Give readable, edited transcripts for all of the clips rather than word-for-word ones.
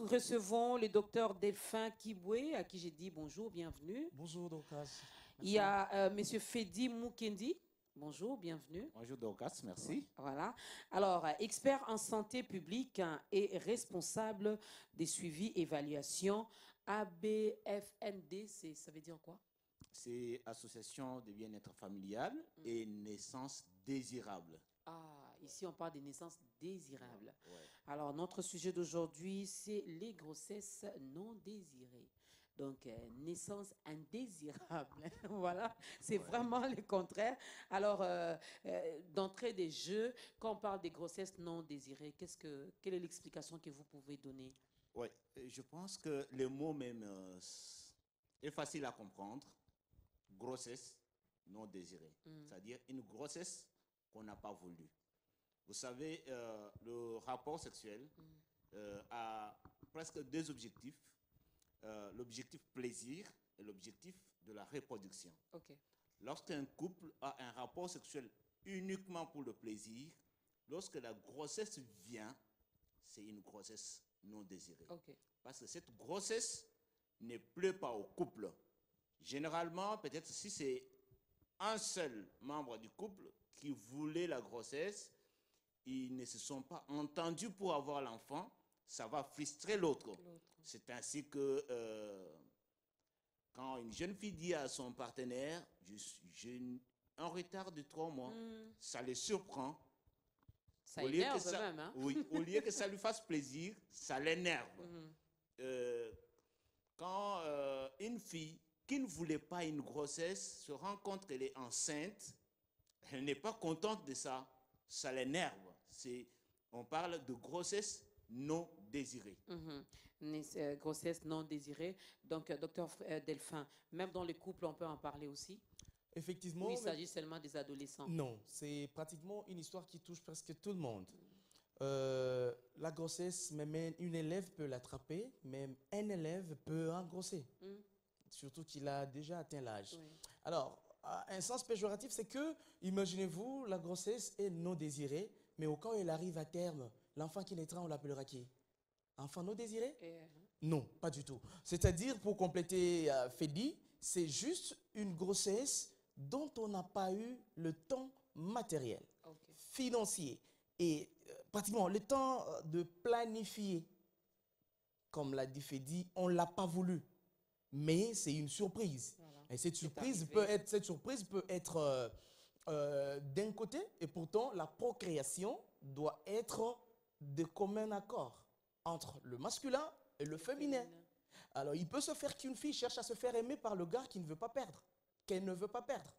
nous recevons le docteur Delphin Kibwe, à qui j'ai dit bonjour, bienvenue. Bonjour, Dorcas. Il y a Monsieur Fedi Moukendi. Bonjour, bienvenue. Bonjour Dorcas, merci. Voilà. Alors, expert en santé publique et responsable des suivis évaluations ABFND, ça veut dire quoi? C'est Association de bien-être familial et naissance désirable. Ah, ici on parle des naissances désirables. Ouais. Alors, notre sujet d'aujourd'hui, c'est les grossesses non désirées. Donc, naissance indésirable. Voilà, c'est vraiment le contraire. Alors, d'entrée des jeux, quand on parle des grossesses non désirées, quelle est l'explication que vous pouvez donner? Oui, je pense que le mot même est facile à comprendre. Grossesse non désirée. C'est-à-dire une grossesse qu'on n'a pas voulu. Vous savez, le rapport sexuel a presque deux objectifs. L'objectif plaisir et l'objectif de la reproduction. OK. Lorsqu'un couple a un rapport sexuel uniquement pour le plaisir, lorsque la grossesse vient, c'est une grossesse non désirée. OK. Parce que cette grossesse ne plaît pas au couple. Généralement, peut-être si c'est un seul membre du couple qui voulait la grossesse, ils ne se sont pas entendus pour avoir l'enfant, ça va frustrer l'autre. C'est ainsi que quand une jeune fille dit à son partenaire, j'ai un retard de 3 mois, ça les surprend. Ça énerve même, hein? Oui, au lieu que ça lui fasse plaisir, ça l'énerve. Quand une fille qui ne voulait pas une grossesse se rend compte qu'elle est enceinte, elle n'est pas contente de ça, ça l'énerve. On parle de grossesse non désirée. Grossesse non désirée. Donc, docteur Delphin, même dans les couples, on peut en parler aussi? Effectivement. Oui, il s'agit seulement des adolescents. Non, c'est pratiquement une histoire qui touche presque tout le monde. La grossesse, même une élève peut l'attraper, même un élève peut engrosser. Surtout qu'il a déjà atteint l'âge. Oui. Alors, un sens péjoratif, c'est que, imaginez-vous, la grossesse est non désirée, mais au cas où elle arrive à terme, l'enfant qui naîtra, on l'appellera qui? Enfant non désiré? Non, pas du tout. C'est-à-dire, pour compléter Fedi, c'est juste une grossesse dont on n'a pas eu le temps matériel, financier et pratiquement le temps de planifier. Comme l'a dit Fedi, on ne l'a pas voulu, mais c'est une surprise. Voilà. Et cette surprise peut être d'un côté, et pourtant la procréation doit être de commun accord entre le masculin et le féminin. Alors, il peut se faire qu'une fille cherche à se faire aimer par le gars qui ne veut pas perdre, qu'elle ne veut pas perdre.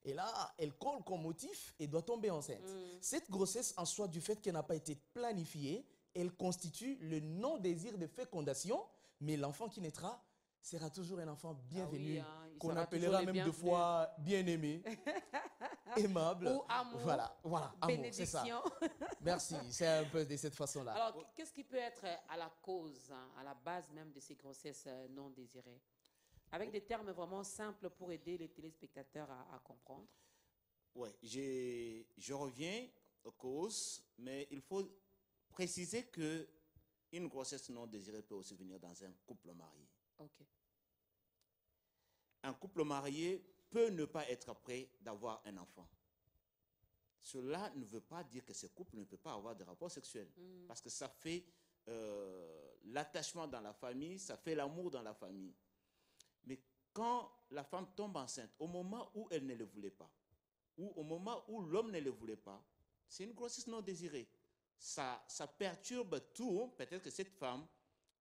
Et là, elle colle comme motif et doit tomber enceinte. Cette grossesse, en soi, du fait qu'elle n'a pas été planifiée, elle constitue le non-désir de fécondation, mais l'enfant qui naîtra sera toujours un enfant bienvenu, qu'on appellera même deux fois bien-aimé, aimable. Ou amour. Voilà, amour, c'est ça. Merci, c'est un peu de cette façon-là. Alors, qu'est-ce qui peut être à la cause, à la base même de ces grossesses non désirées? Avec des termes vraiment simples pour aider les téléspectateurs à comprendre. Oui, je reviens aux causes, mais il faut préciser qu'une grossesse non désirée peut aussi venir dans un couple marié. OK. Un couple marié peut ne pas être prêt d'avoir un enfant. Cela ne veut pas dire que ce couple ne peut pas avoir de rapports sexuels. Parce que ça fait l'attachement dans la famille, ça fait l'amour dans la famille. Mais quand la femme tombe enceinte, au moment où elle ne le voulait pas, ou au moment où l'homme ne le voulait pas, c'est une grossesse non désirée. Ça perturbe tout. Peut-être que cette femme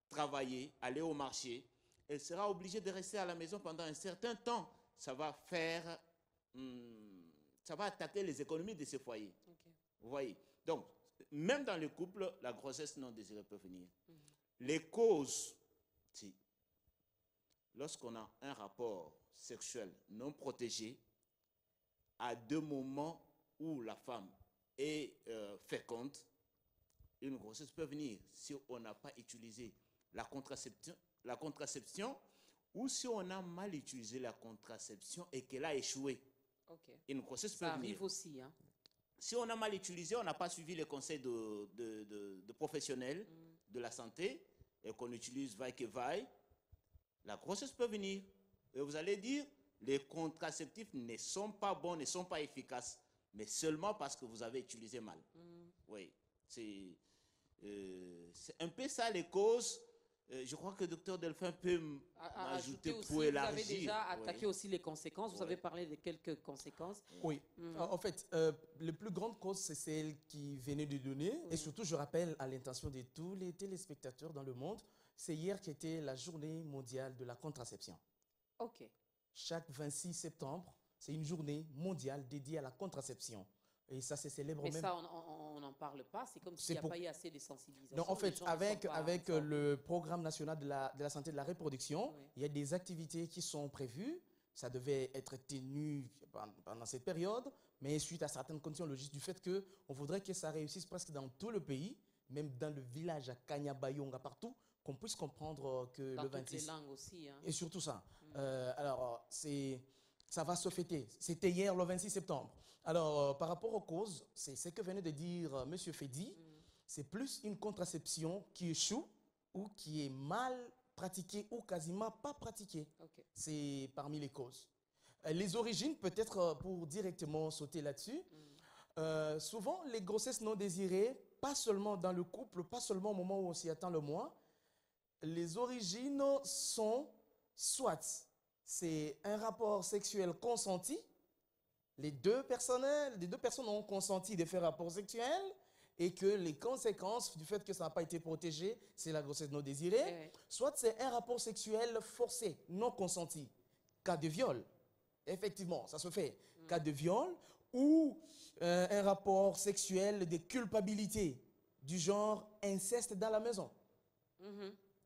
travaillait, allait au marché, elle sera obligée de rester à la maison pendant un certain temps. Ça va attaquer les économies de ce foyer. Vous voyez? Donc, même dans le couple, la grossesse non désirée peut venir. Les causes, si. Lorsqu'on a un rapport sexuel non protégé, à deux moments où la femme est féconde, une grossesse peut venir si on n'a pas utilisé la contraception ou si on a mal utilisé la contraception et qu'elle a échoué. Une grossesse peut venir. Ça arrive aussi. Hein? Si on a mal utilisé, on n'a pas suivi les conseils de professionnels de la santé, et qu'on utilise vaille que vaille, la grossesse peut venir. Et vous allez dire, les contraceptifs ne sont pas bons, ne sont pas efficaces, mais seulement parce que vous avez utilisé mal. Oui, c'est un peu ça les causes. Je crois que le docteur Delphin peut m'ajouter pour élargir. Vous avez déjà attaqué aussi les conséquences. Vous avez parlé de quelques conséquences. Oui. En fait, les plus grandes causes, c'est celles qui venaient de donner. Et surtout, je rappelle à l'intention de tous les téléspectateurs dans le monde, c'est hier qui était la journée mondiale de la contraception. OK. Chaque 26 septembre, c'est une journée mondiale dédiée à la contraception. Et ça se célèbre même... Mais ça, on n'en parle pas. C'est comme s'il n'y a pas eu assez de sensibilisation. Non, en fait, avec le programme national de la santé et de la reproduction, il y a des activités qui sont prévues. Ça devait être tenu pendant cette période, mais suite à certaines conditions logiques du fait qu'on voudrait que ça réussisse presque dans tout le pays, même dans le village à Kanyabayonga, partout, qu'on puisse comprendre que dans le 26... toutes les langues aussi. Hein. Et surtout ça. Alors, ça va se fêter. C'était hier, le 26 septembre. Alors, par rapport aux causes, c'est ce que venait de dire M. Fedi. C'est plus une contraception qui échoue ou qui est mal pratiquée ou quasiment pas pratiquée. Okay. C'est parmi les causes. Les origines, peut-être pour directement sauter là-dessus, souvent les grossesses non désirées, pas seulement dans le couple, pas seulement au moment où on s'y attend le moins, les origines sont soit c'est un rapport sexuel consenti, les deux personnes ont consenti de faire rapport sexuel et que les conséquences du fait que ça n'a pas été protégé, c'est la grossesse non désirée, soit c'est un rapport sexuel forcé, non consenti, cas de viol, effectivement, ça se fait, cas de viol, ou un rapport sexuel de culpabilité, du genre inceste dans la maison.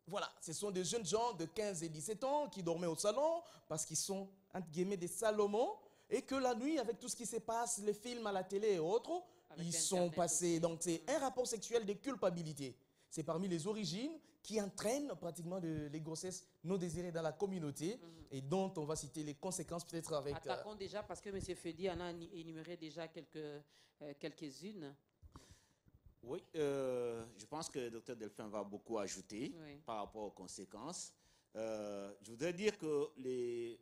Voilà, ce sont des jeunes gens de 15 et 17 ans qui dormaient au salon parce qu'ils sont, entre guillemets, des Salomons et que la nuit, avec tout ce qui se passe, les films à la télé et autres, avec ils sont passés. Aussi. Donc, c'est un rapport sexuel de culpabilité. C'est parmi les origines qui entraînent pratiquement les grossesses non désirées dans la communauté et dont on va citer les conséquences peut-être avec... Attaquons déjà parce que M. Fedi en a énuméré déjà quelques-unes. Oui, je pense que le docteur Delphin va beaucoup ajouter par rapport aux conséquences. Je voudrais dire que les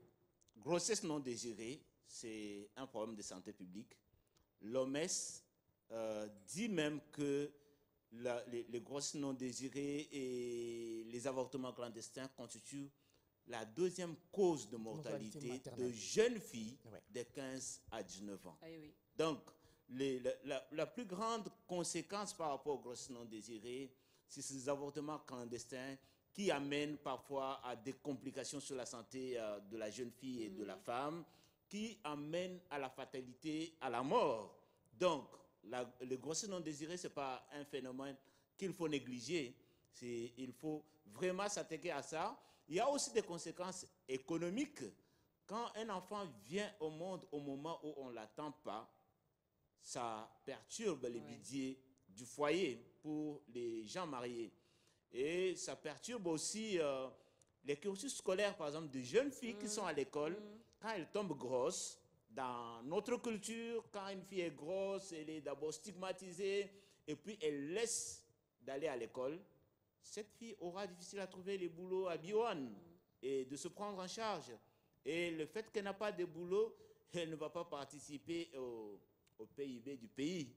grossesses non désirées, c'est un problème de santé publique. L'OMS dit même que les grossesses non désirées et les avortements clandestins constituent la deuxième cause de mortalité de jeunes filles de 15 à 19 ans. Donc, la plus grande conséquence par rapport aux grossesses non désirées, c'est ces avortements clandestins qui amènent parfois à des complications sur la santé de la jeune fille et de la femme, qui amènent à la fatalité, à la mort. Donc, les grossesses non désirées, ce n'est pas un phénomène qu'il faut négliger. Il faut vraiment s'attaquer à ça. Il y a aussi des conséquences économiques. Quand un enfant vient au monde au moment où on ne l'attend pas, ça perturbe les budgets du foyer pour les gens mariés. Et ça perturbe aussi les cursus scolaires, par exemple, de jeunes filles qui sont à l'école. Quand elles tombent grosses, dans notre culture, quand une fille est grosse, elle est d'abord stigmatisée et puis elle laisse d'aller à l'école. Cette fille aura difficile à trouver les boulots à Biwan et de se prendre en charge. Et le fait qu'elle n'a pas de boulot, elle ne va pas participer au PIB du pays.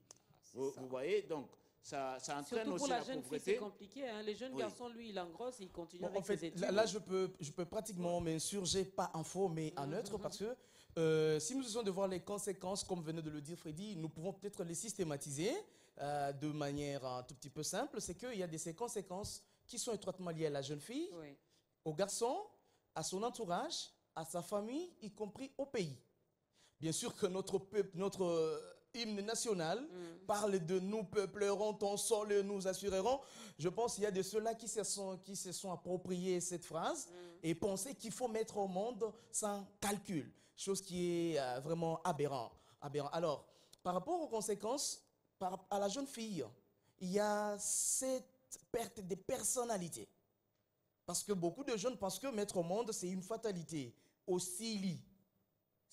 Vous voyez, donc ça entraîne aussi la pauvreté. Surtout pour la jeune fille, c'est compliqué. Hein? Les jeunes garçons, lui, il engrosse, il continue avec ses études. Là, je peux pratiquement m'insurger, pas en faux, mais en neutre, parce que si nous essayons de voir les conséquences, comme venait de le dire Freddy, nous pouvons peut-être les systématiser de manière un tout petit peu simple. C'est qu'il y a ces conséquences qui sont étroitement liées à la jeune fille, au garçon, à son entourage, à sa famille, y compris au pays. Bien sûr que notre peuple, notre hymne national parle de nous peuplerons ton sol et nous assurerons. Je pense qu'il y a de ceux-là qui se sont appropriés cette phrase et pensaient qu'il faut mettre au monde sans calcul, chose qui est vraiment aberrant. Alors, par rapport aux conséquences, à la jeune fille, il y a cette perte de personnalité. Parce que beaucoup de jeunes pensent que mettre au monde, c'est une fatalité. Aussi,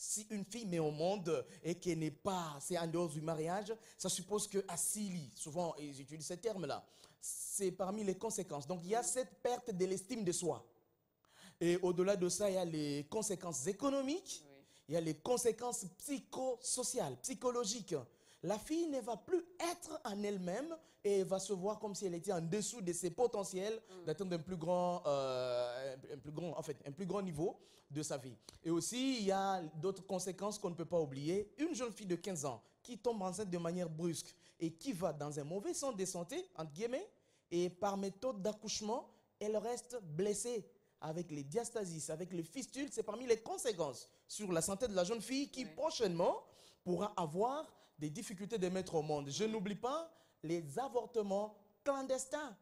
Si une fille met au monde et qu'elle n'est pas, c'est en dehors du mariage, ça suppose que Asili, souvent ils utilisent ce terme-là, c'est parmi les conséquences. Donc il y a cette perte de l'estime de soi. Et au-delà de ça, il y a les conséquences économiques, il y a les conséquences psychosociales, psychologiques. La fille ne va plus être en elle-même et va se voir comme si elle était en dessous de ses potentiels d'atteindre un plus grand niveau de sa vie. Et aussi, il y a d'autres conséquences qu'on ne peut pas oublier. Une jeune fille de 15 ans qui tombe enceinte de manière brusque et qui va dans un mauvais centre de santé, entre guillemets, et par méthode d'accouchement, elle reste blessée avec les diastasis, avec les fistules. C'est parmi les conséquences sur la santé de la jeune fille qui prochainement pourra avoir des difficultés de mettre au monde. Je n'oublie pas les avortements clandestins,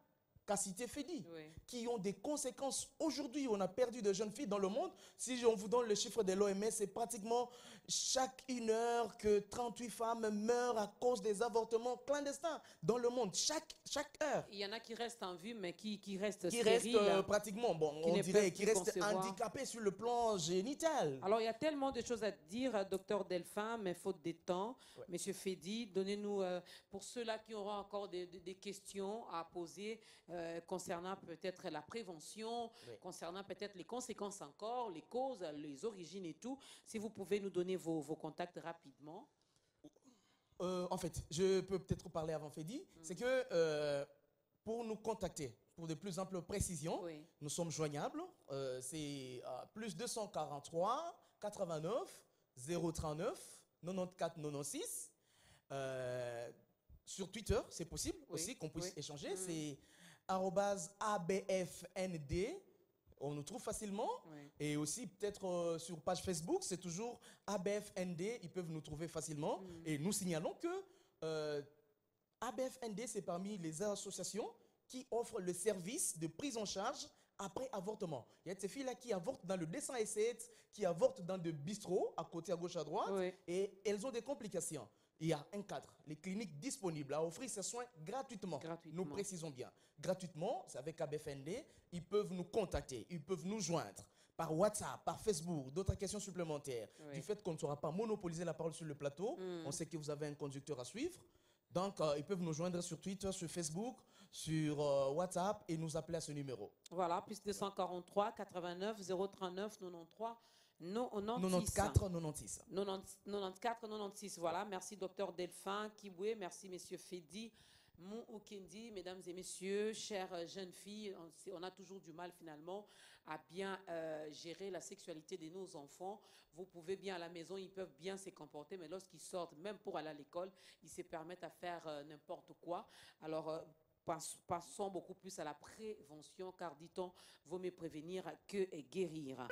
qu'a cité Fedi, qui ont des conséquences. Aujourd'hui, on a perdu de jeunes filles dans le monde. Si on vous donne le chiffre de l'OMS, c'est pratiquement chaque 1 heure que 38 femmes meurent à cause des avortements clandestins dans le monde. Chaque heure. Il y en a qui restent en vue, mais qui restent qui stériles. Restent pratiquement, on dirait, qui restent handicapés sur le plan génital. Alors, il y a tellement de choses à dire, docteur Delphin, mais faute de temps. Monsieur Fedi, donnez-nous, pour ceux-là qui auront encore des questions à poser, concernant peut-être la prévention, concernant peut-être les conséquences encore, les causes, les origines et tout. Si vous pouvez nous donner vos contacts rapidement. En fait, je peux peut-être parler avant Fedi. C'est que pour nous contacter, pour de plus amples précisions, nous sommes joignables. C'est plus 243 89 039 94 96. Sur Twitter, c'est possible aussi qu'on puisse échanger. C'est @ABFND, on nous trouve facilement. Et aussi peut-être sur page Facebook, c'est toujours ABFND, ils peuvent nous trouver facilement. Et nous signalons que ABFND, c'est parmi les associations qui offrent le service de prise en charge après avortement. Il y a ces filles-là qui avortent dans le 207, qui avortent dans des bistrots, à côté, à gauche, à droite, et elles ont des complications. Il y a un cadre, les cliniques disponibles à offrir ces soins gratuitement. Nous précisons bien. Gratuitement, c'est avec ABFND, ils peuvent nous contacter, ils peuvent nous joindre par WhatsApp, par Facebook, d'autres questions supplémentaires. Du fait qu'on ne saura pas monopoliser la parole sur le plateau, on sait que vous avez un conducteur à suivre. Donc, ils peuvent nous joindre sur Twitter, sur Facebook, sur WhatsApp et nous appeler à ce numéro. Voilà, plus 243 89 039 93 94 96. 94 96. Voilà, merci docteur Delphin Kiboué, merci monsieur Fedi Mou Okendi, mesdames et messieurs, chères jeunes filles. On a toujours du mal finalement à bien gérer la sexualité de nos enfants. Vous pouvez bien à la maison, ils peuvent bien se comporter, mais lorsqu'ils sortent, même pour aller à l'école, ils se permettent à faire n'importe quoi. Alors, passons beaucoup plus à la prévention, car dit-on, vaut mieux prévenir que guérir.